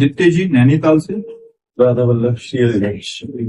आदित्य जी नैनीताल से। राधा वल्लभ श्री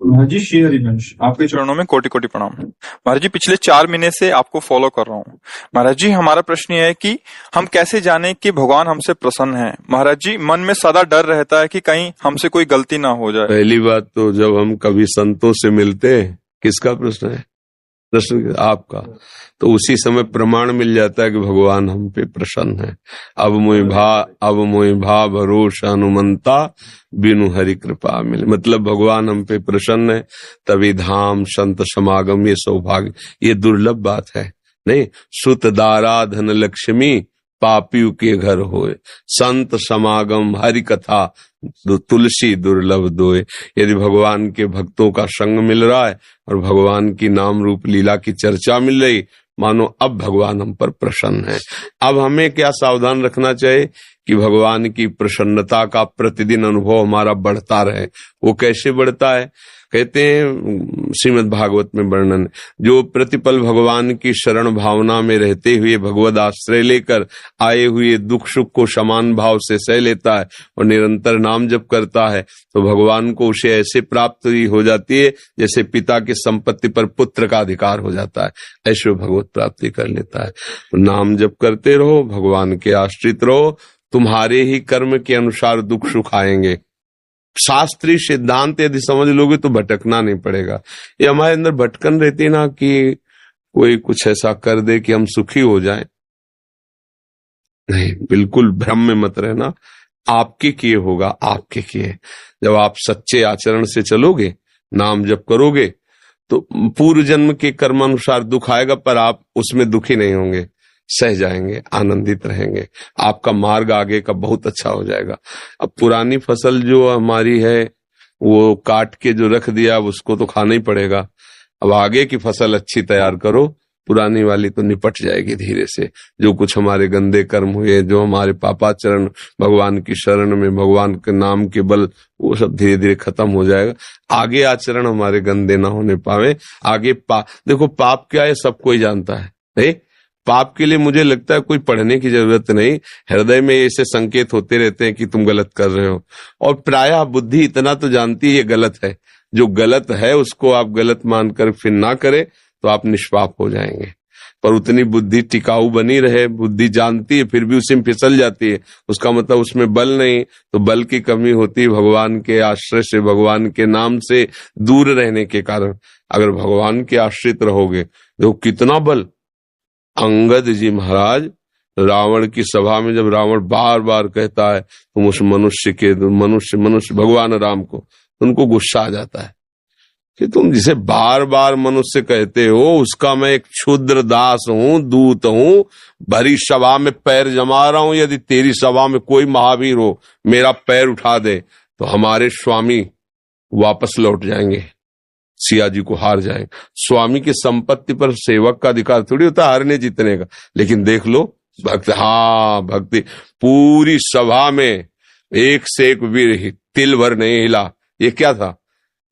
महाराज जी share image, आपके चरणों में कोटि कोटि प्रणाम। महाराज जी पिछले 4 महीने से आपको फॉलो कर रहा हूँ। महाराज जी हमारा प्रश्न ये है कि हम कैसे जाने कि भगवान हमसे प्रसन्न है। महाराज जी मन में सदा डर रहता है कि कहीं हमसे कोई गलती ना हो जाए। पहली बात तो जब हम कभी संतों से मिलते हैं, किसका प्रश्न है? प्रश्न आपका। तो उसी समय प्रमाण मिल जाता है कि भगवान हम पे प्रसन्न है। अब मोहि भा भरोसा अनुमंता बिनु हरि कृपा मिले। मतलब भगवान हम पे प्रसन्न है, तभी धाम संत समागम, ये सौभाग्य, ये दुर्लभ बात है। नहीं, सुत दारा धन लक्ष्मी पापियों के घर होए, संत समागम हरि कथा तुलसी दुर्लभ दोए। यदि भगवान के भक्तों का संग मिल रहा है और भगवान की नाम रूप लीला की चर्चा मिल रही, मानो अब भगवान हम पर प्रसन्न है। अब हमें क्या सावधान रखना चाहिए कि भगवान की प्रसन्नता का प्रतिदिन अनुभव हमारा बढ़ता रहे। वो कैसे बढ़ता है? कहते हैं श्रीमद् भागवत में वर्णन, जो प्रतिपल भगवान की शरण भावना में रहते हुए भगवद आश्रय लेकर आए हुए दुख सुख को समान भाव से सह लेता है और निरंतर नाम जप करता है, तो भगवान को उसे ऐसे प्राप्ति हो जाती है जैसे पिता की संपत्ति पर पुत्र का अधिकार हो जाता है। ऐसे भगवत प्राप्ति कर लेता है। नाम जप करते रहो, भगवान के आश्रित रहो, तुम्हारे ही कर्म के अनुसार दुख सुख आएंगे। शास्त्रीय सिद्धांत यदि समझ लोगे तो भटकना नहीं पड़ेगा। ये हमारे अंदर भटकन रहती ना कि कोई कुछ ऐसा कर दे कि हम सुखी हो जाएं। नहीं, बिल्कुल भ्रम में मत रहना। आपके किए होगा, आपके किए। जब आप सच्चे आचरण से चलोगे, नाम जप करोगे, तो पूर्व जन्म के कर्मानुसार दुख आएगा, पर आप उसमें दुखी नहीं होंगे, सह जाएंगे, आनंदित रहेंगे। आपका मार्ग आगे का बहुत अच्छा हो जाएगा। अब पुरानी फसल जो हमारी है वो काट के जो रख दिया, अब उसको तो खाना ही पड़ेगा। अब आगे की फसल अच्छी तैयार करो, पुरानी वाली तो निपट जाएगी धीरे से। जो कुछ हमारे गंदे कर्म हुए, जो हमारे पापाचरण भगवान की शरण में, भगवान के नाम के बल, वो सब धीरे धीरे खत्म हो जाएगा। आगे आचरण हमारे गंदे ना होने पावे। आगे देखो पाप क्या है सब कोई जानता है। नहीं, पाप के लिए मुझे लगता है कोई पढ़ने की जरूरत नहीं। हृदय में ऐसे संकेत होते रहते हैं कि तुम गलत कर रहे हो, और प्रायः बुद्धि इतना तो जानती है ये गलत है। जो गलत है उसको आप गलत मानकर फिर ना करे तो आप निष्पाप हो जाएंगे। पर उतनी बुद्धि टिकाऊ बनी रहे, बुद्धि जानती है फिर भी उसी में फिसल जाती है, उसका मतलब उसमें बल नहीं। तो बल की कमी होती है भगवान के आश्रय से, भगवान के नाम से दूर रहने के कारण। अगर भगवान के आश्रित रहोगे, देखो कितना बल। अंगद जी महाराज रावण की सभा में जब रावण बार बार कहता है तुम उस मनुष्य भगवान राम को, उनको गुस्सा आ जाता है कि तुम जिसे बार बार मनुष्य कहते हो, उसका मैं एक क्षुद्र दास हूं, दूत हूं, भरी सभा में पैर जमा रहा हूं। यदि तेरी सभा में कोई महावीर हो, मेरा पैर उठा दे तो हमारे स्वामी वापस लौट जाएंगे, सिया जी को हार जाएंगे। स्वामी की संपत्ति पर सेवक का अधिकार थोड़ी होता हारने जीतने का। लेकिन देख लो भक्ति पूरी सभा में एक से एक वीर तिल भर नहीं हिला। ये क्या था?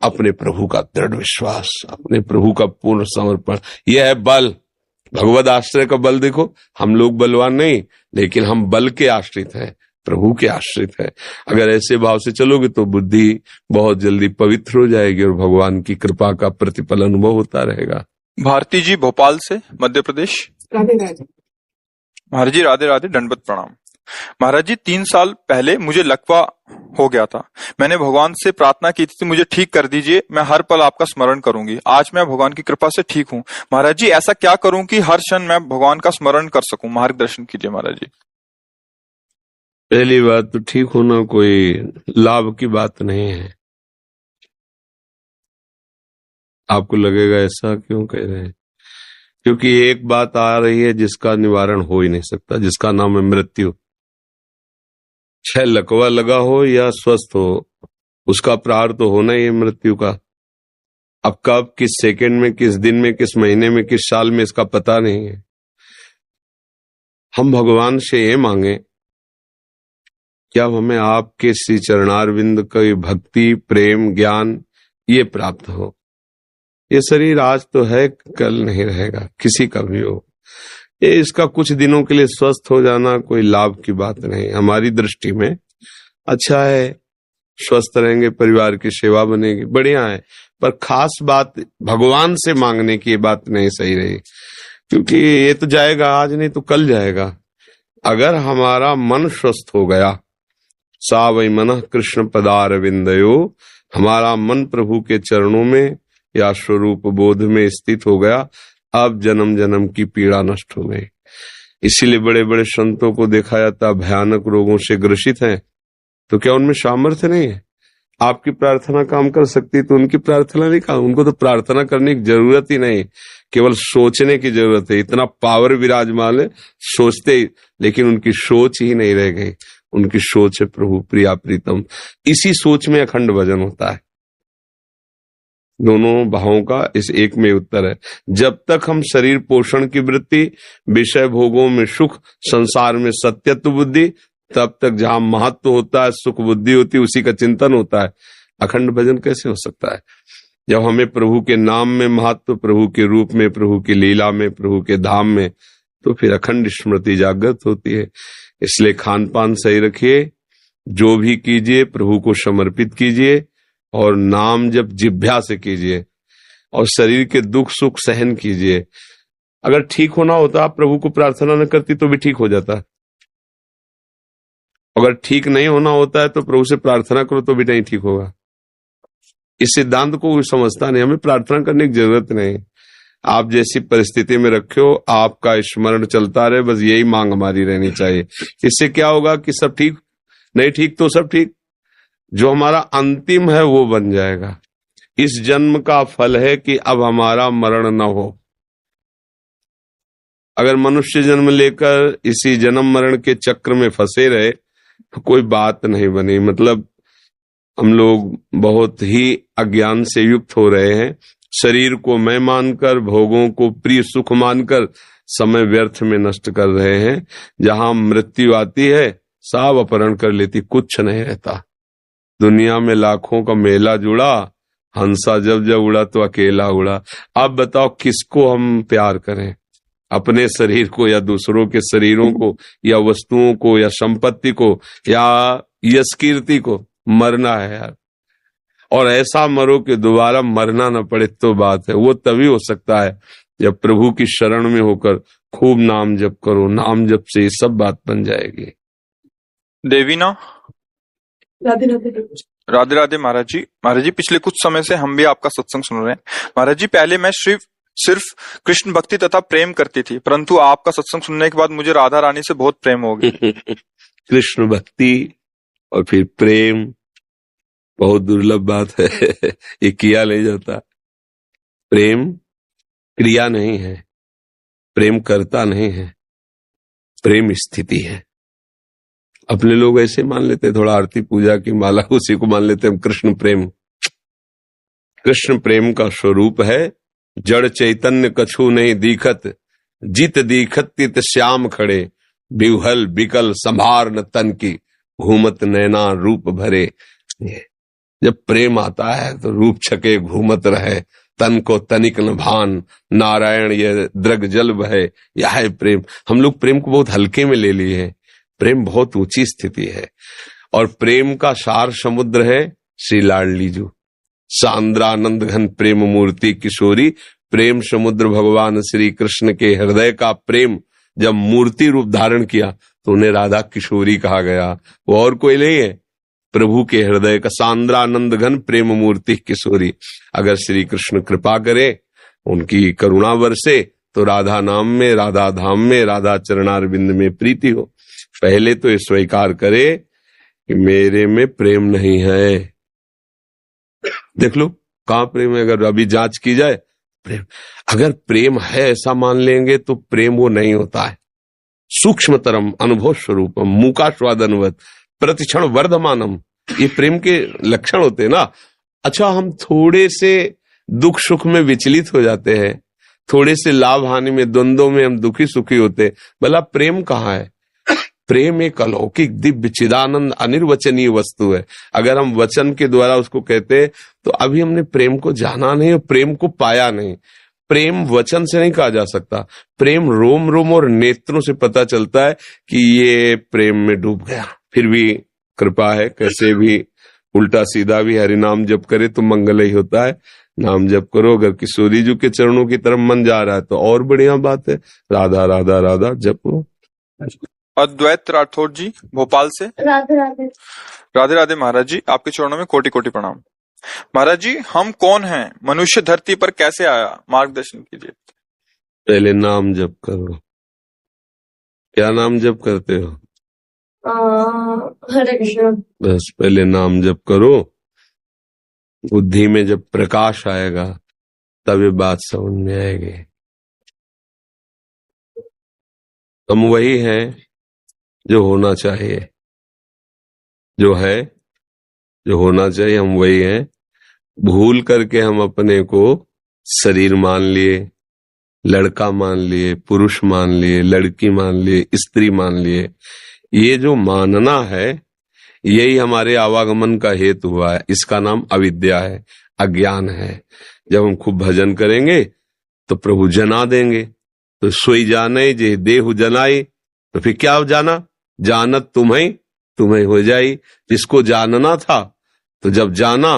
अपने प्रभु का दृढ़ विश्वास, अपने प्रभु का पूर्ण समर्पण। यह है बल, भगवद आश्रय का बल। देखो हम लोग बलवान नहीं, लेकिन हम बल के आश्रित हैं, प्रभु के आश्रित है। अगर ऐसे भाव से चलोगे तो बुद्धि बहुत जल्दी पवित्र हो जाएगी और भगवान की कृपा का प्रतिफल अनुभव होता रहेगा। भारती जी भोपाल से, मध्य प्रदेश। राधे राधे महाराज जी, राधे राधे, दंडवत प्रणाम। महाराज जी 3 साल पहले मुझे लकवा हो गया था। मैंने भगवान से प्रार्थना की थी मुझे ठीक कर दीजिए, मैं हर पल आपका स्मरण करूंगी। आज मैं भगवान की कृपा से ठीक हूँ। महाराज जी ऐसा क्या करूं कि हर क्षण मैं भगवान का स्मरण कर सकूं? मार्गदर्शन कीजिए महाराज जी। पहली बात तो ठीक होना कोई लाभ की बात नहीं है। आपको लगेगा ऐसा क्यों कह रहे हैं? क्योंकि एक बात आ रही है जिसका निवारण हो ही नहीं सकता, जिसका नाम है मृत्यु। चाहे लकवा लगा हो या स्वस्थ हो, उसका प्रार तो होना ही है मृत्यु का। अब कब, किस सेकंड में, किस दिन में, किस महीने में, किस साल में, इसका पता नहीं है। हम भगवान से ये मांगे क्या हमें आपके श्री चरणारविंद की भक्ति, प्रेम, ज्ञान ये प्राप्त हो। ये शरीर आज तो है, कल नहीं रहेगा, किसी का भी हो। ये इसका कुछ दिनों के लिए स्वस्थ हो जाना कोई लाभ की बात नहीं हमारी दृष्टि में। अच्छा है, स्वस्थ रहेंगे, परिवार की सेवा बनेगी, बढ़िया है। पर खास बात भगवान से मांगने की बात नहीं सही रही, क्योंकि ये तो जाएगा आज नहीं तो कल जाएगा। अगर हमारा मन स्वस्थ हो गया, सा वै मनः कृष्ण पदार विंदयो, हमारा मन प्रभु के चरणों में या स्वरूप बोध में स्थित हो गया, अब जन्म जन्म की पीड़ा नष्ट हो गई। इसीलिए बड़े बड़े संतों को देखा जाता भयानक रोगों से ग्रसित हैं, तो क्या उनमें सामर्थ्य नहीं है? आपकी प्रार्थना काम कर सकती तो उनकी प्रार्थना नहीं काम। उनको तो प्रार्थना करने की जरूरत ही नहीं, केवल सोचने की जरूरत है। इतना पावर विराजमान है, सोचते ही, लेकिन उनकी सोच ही नहीं रह गई। उनकी सोच है प्रभु प्रिया प्रीतम। इसी सोच में अखंड भजन होता है। दोनों भावों का इस एक में उत्तर है। जब तक हम शरीर पोषण की वृत्ति, विषय भोगों में सुख, संसार में सत्यत्व बुद्धि, तब तक जहां महत्व होता है, सुख बुद्धि होती है, उसी का चिंतन होता है। अखंड भजन कैसे हो सकता है? जब हमें प्रभु के नाम में महत्व, प्रभु के रूप में, प्रभु की लीला में, प्रभु के धाम में, तो फिर अखंड स्मृति जागृत होती है। इसलिए खान पान सही रखिए, जो भी कीजिए प्रभु को समर्पित कीजिए, और नाम जब जिह्वा से कीजिए, और शरीर के दुख सुख सहन कीजिए। अगर ठीक होना होता, आप प्रभु को प्रार्थना न करती तो भी ठीक हो जाता। अगर ठीक नहीं होना होता है तो प्रभु से प्रार्थना करो तो भी नहीं ठीक होगा। इस सिद्धांत को कोई समझता नहीं। हमें प्रार्थना करने की जरूरत नहीं। आप जैसी परिस्थिति में रखो, आपका स्मरण चलता रहे, बस यही मांग हमारी रहनी चाहिए। इससे क्या होगा कि सब ठीक, नहीं ठीक तो सब ठीक, जो हमारा अंतिम है वो बन जाएगा। इस जन्म का फल है कि अब हमारा मरण न हो। अगर मनुष्य जन्म लेकर इसी जन्म मरण के चक्र में फंसे रहे तो कोई बात नहीं बनी। मतलब हम लोग बहुत ही अज्ञान से युक्त हो रहे हैं। शरीर को मैं मानकर, भोगों को प्रिय सुख मानकर समय व्यर्थ में नष्ट कर रहे हैं। जहां मृत्यु आती है सब अपहरण कर लेती, कुछ नहीं रहता। दुनिया में लाखों का मेला जुड़ा, हंसा जब जब उड़ा तो अकेला उड़ा। अब बताओ किसको हम प्यार करें, अपने शरीर को या दूसरों के शरीरों को, या वस्तुओं को, या संपत्ति को, या यश कीर्ति को? मरना है यार, और ऐसा मरो कि दोबारा मरना न पड़े तो बात है। वो तभी हो सकता है जब प्रभु की शरण में होकर खूब नाम जप करो। नाम जप से ये सब बात बन जाएगी। देवीना, राधे राधे। राधे राधे महाराज जी। महाराज जी, पिछले कुछ समय से हम भी आपका सत्संग सुन रहे हैं। महाराज जी, पहले मैं सिर्फ कृष्ण भक्ति तथा प्रेम करती थी, परंतु आपका सत्संग सुनने के बाद मुझे राधा रानी से बहुत प्रेम हो गया। कृष्ण भक्ति और फिर प्रेम बहुत दुर्लभ बात है। ये किया नहीं जाता। प्रेम क्रिया नहीं है, प्रेम करता नहीं है, प्रेम स्थिति है। अपने लोग ऐसे मान लेते हैं, थोड़ा आरती पूजा की माला उसी को मान लेते हैं कृष्ण प्रेम। कृष्ण प्रेम का स्वरूप है जड़ चैतन्य कछु नहीं दीखत, जित दीखत तित श्याम खड़े, बिवहल बिकल संभार न तन की, घूमत नैना रूप भरे। जब प्रेम आता है तो रूप छके घूमत रहे, तन को तनिक न भान, नारायण ये द्रग जल बहे, यह है प्रेम। हम लोग प्रेम को बहुत हल्के में ले लिए हैं। प्रेम बहुत ऊंची स्थिति है, और प्रेम का सार समुद्र है श्री लाडलीजू। सांद्रानंद घन प्रेम मूर्ति किशोरी, प्रेम समुद्र भगवान श्री कृष्ण के हृदय का प्रेम जब मूर्ति रूप धारण किया तो उन्हें राधा किशोरी कहा गया। वो और कोई नहीं है, प्रभु के हृदय का सांद्रानंद घन प्रेम मूर्ति किशोरी। अगर श्री कृष्ण कृपा करे, उनकी करुणा बरसे, तो राधा नाम में, राधा धाम में, राधा चरणारविंद में प्रीति हो। पहले तो ये स्वीकार करे कि मेरे में प्रेम नहीं है। देख लो कहां प्रेम है, अगर अभी जांच की जाए। प्रेम, अगर प्रेम है ऐसा मान लेंगे तो प्रेम वो नहीं होता है। सूक्ष्मतरम अनुभव स्वरूपम मूका स्वादनवत प्रतिक्षण वर्धमानम, ये प्रेम के लक्षण होते हैं ना। अच्छा, हम थोड़े से दुख सुख में विचलित हो जाते हैं, थोड़े से लाभ हानि में, द्वंद्वों में हम दुखी सुखी होते। भला प्रेम कहाँ है? प्रेम एक अलौकिक दिव्य चिदानंद अनिर्वचनीय वस्तु है। अगर हम वचन के द्वारा उसको कहते तो अभी हमने प्रेम को जाना नहीं और प्रेम को पाया नहीं। प्रेम वचन से नहीं कहा जा सकता। प्रेम रोम रोम और नेत्रों से पता चलता है कि ये प्रेम में डूब गया, फिर भी कृपा है, कैसे भी उल्टा सीधा भी हरि नाम जप करे तो मंगल ही होता है। नाम जप करो। अगर किशोरी जी के चरणों की तरफ मन जा रहा है तो और बढ़िया बात है। राधा राधा राधा जपो। अद्वैत राठौर जी भोपाल से। राधे राधे। राधे राधे महाराज जी, आपके चरणों में कोटि कोटि प्रणाम। महाराज जी, हम कौन हैं? मनुष्य धरती पर कैसे आया? मार्गदर्शन कीजिए। पहले नाम जप करो। क्या नाम जप करते हो? हरे कृष्ण। बस पहले नाम जप करो। बुद्धि में जब प्रकाश आएगा तब ये बात समझ में आएगी। हम वही हैं जो होना चाहिए, जो है, जो होना चाहिए, हम वही हैं। भूल करके हम अपने को शरीर मान लिए, लड़का मान लिए, पुरुष मान लिए, लड़की मान लिए, स्त्री मान लिए। ये जो मानना है यही हमारे आवागमन का हेतु हुआ है। इसका नाम अविद्या है, अज्ञान है। जब हम खूब भजन करेंगे तो प्रभु जना देंगे। तो सोई जाने जे देहु जनाई, तो फिर क्या जाना? जानत तुम्हें तुम्हें हो जाई। जिसको जानना था तो जब जाना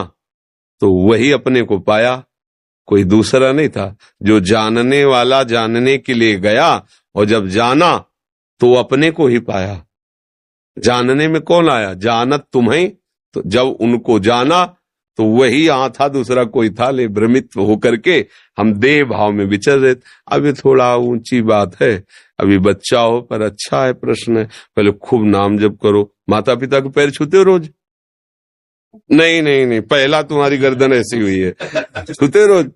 तो वही अपने को पाया, कोई दूसरा नहीं था। जो जानने वाला जानने के लिए गया और जब जाना तो अपने को ही पाया। जानने में कौन आया? जानत तुम्हें। तो जब उनको जाना तो वही यहाँ था, दूसरा कोई था। ले भ्रमित होकर के हम देह भाव में विचर रहे। अभी थोड़ा ऊंची बात है, अभी बच्चा हो, पर अच्छा है प्रश्न है। पहले खूब नाम जप करो। माता पिता के पैर छूते हो रोज? नहीं नहीं नहीं, पहला तुम्हारी गर्दन ऐसी हुई है, छूते रोज।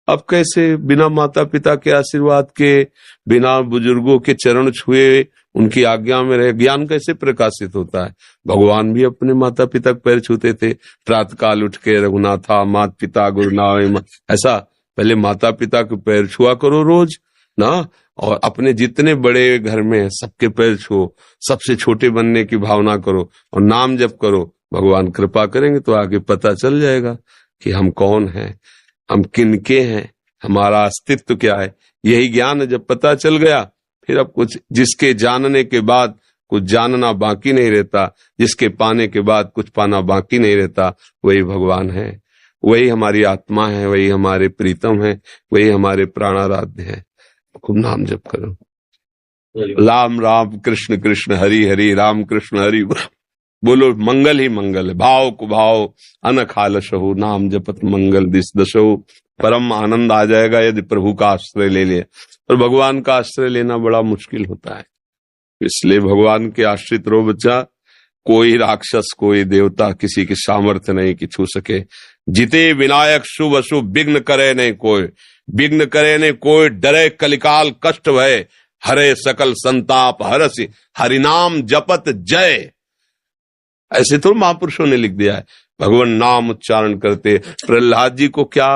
अब कैसे बिना माता पिता के आशीर्वाद के, बिना बुजुर्गों के चरण छुए, उनकी आज्ञा में रहे, ज्ञान कैसे प्रकाशित होता है? भगवान भी अपने माता पिता के पैर छूते थे। प्रातः काल उठ के रघुनाथा मात पिता गुरुनाम, ऐसा पहले माता पिता के पैर छुआ करो रोज ना। और अपने जितने बड़े घर में सबके पैर छुओ, सबसे छोटे बनने की भावना करो और नाम जप करो। भगवान कृपा करेंगे तो आगे पता चल जाएगा कि हम कौन हैं, हम किनके हैं, हमारा अस्तित्व क्या है। यही ज्ञान जब पता चल गया फिर अब कुछ, जिसके जानने के बाद कुछ जानना बाकी नहीं रहता, जिसके पाने के बाद कुछ पाना बाकी नहीं रहता, वही भगवान है, वही हमारी आत्मा है, वही हमारे प्रीतम है, वही हमारे प्राणाराध्य है। खूब नाम जप करो। राम राम कृष्ण कृष्ण हरि हरि, राम कृष्ण हरि बोलो। मंगल ही मंगल है। भाव को भाव अनख आलसहु, नाम जपत मंगल दिस दशहु। परम आनंद आ जाएगा यदि प्रभु का आश्रय ले लिया। और भगवान का आश्रय लेना बड़ा मुश्किल होता है, इसलिए भगवान के आश्रित रहो बच्चा। कोई राक्षस कोई देवता किसी की सामर्थ्य नहीं कि छू सके। जिते विनायक शुभ अशुभ, विघ्न करे नहीं कोई, विघ्न करे नहीं कोई, डरे कलिकाल कष्ट भय, हरे सकल संताप हरसि, हरिनाम जपत जय। ऐसे तो महापुरुषों ने लिख दिया है। भगवान नाम उच्चारण करते। प्रहलाद जी को क्या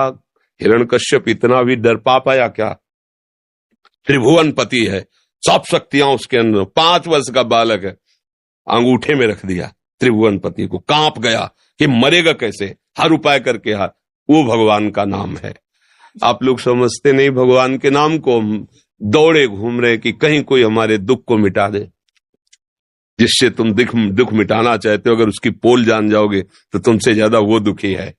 हिरण्यकश्यप इतना भी डर पाया क्या? त्रिभुवन पति है, सब शक्तियां उसके अंदर। 5 वर्ष का बालक है, अंगूठे में रख दिया त्रिभुवन पति को, कांप गया कि मरेगा कैसे, हर उपाय करके हार। वो भगवान का नाम है। आप लोग समझते नहीं भगवान के नाम को, दौड़े घूम रहे कि कहीं कोई हमारे दुख को मिटा दे। जिससे तुम दुख मिटाना चाहते हो, अगर उसकी पोल जान जाओगे तो तुमसे ज्यादा वो दुखी है।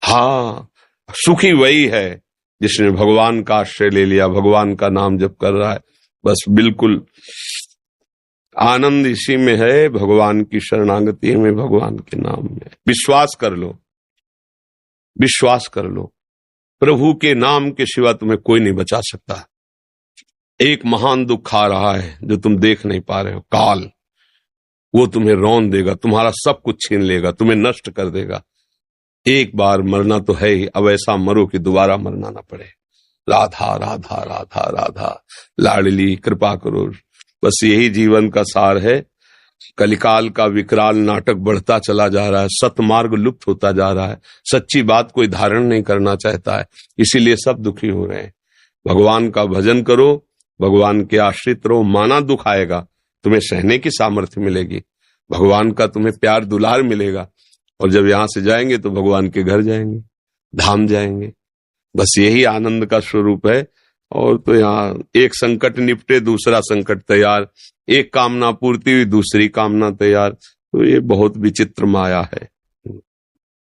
हाँ, सुखी वही है जिसने भगवान का आश्रय ले लिया, भगवान का नाम जप कर रहा है। बस बिल्कुल आनंद इसी में है, भगवान की शरणागति में, भगवान के नाम में। विश्वास कर लो, विश्वास कर लो, प्रभु के नाम के सिवा तुम्हें कोई नहीं बचा सकता। एक महान दुख आ रहा है जो तुम देख नहीं पा रहे हो, काल। वो तुम्हें रौंद देगा, तुम्हारा सब कुछ छीन लेगा, तुम्हें नष्ट कर देगा। एक बार मरना तो है ही, अब ऐसा मरो कि दोबारा मरना ना पड़े। राधा राधा राधा राधा, लाडली कृपा करो। बस यही जीवन का सार है। कलिकाल का विकराल नाटक बढ़ता चला जा रहा है, सतमार्ग लुप्त होता जा रहा है, सच्ची बात कोई धारण नहीं करना चाहता है, इसीलिए सब दुखी हो रहे हैं। भगवान का भजन करो, भगवान के आश्रित रहो। माना दुख आएगा, तुम्हें सहने की सामर्थ्य मिलेगी, भगवान का तुम्हें प्यार दुलार मिलेगा। और जब यहां से जाएंगे तो भगवान के घर जाएंगे, धाम जाएंगे। बस यही आनंद का स्वरूप है। और तो यहाँ एक संकट निपटे दूसरा संकट तैयार, एक कामना पूर्ति हुई दूसरी कामना तैयार। तो ये बहुत विचित्र माया है।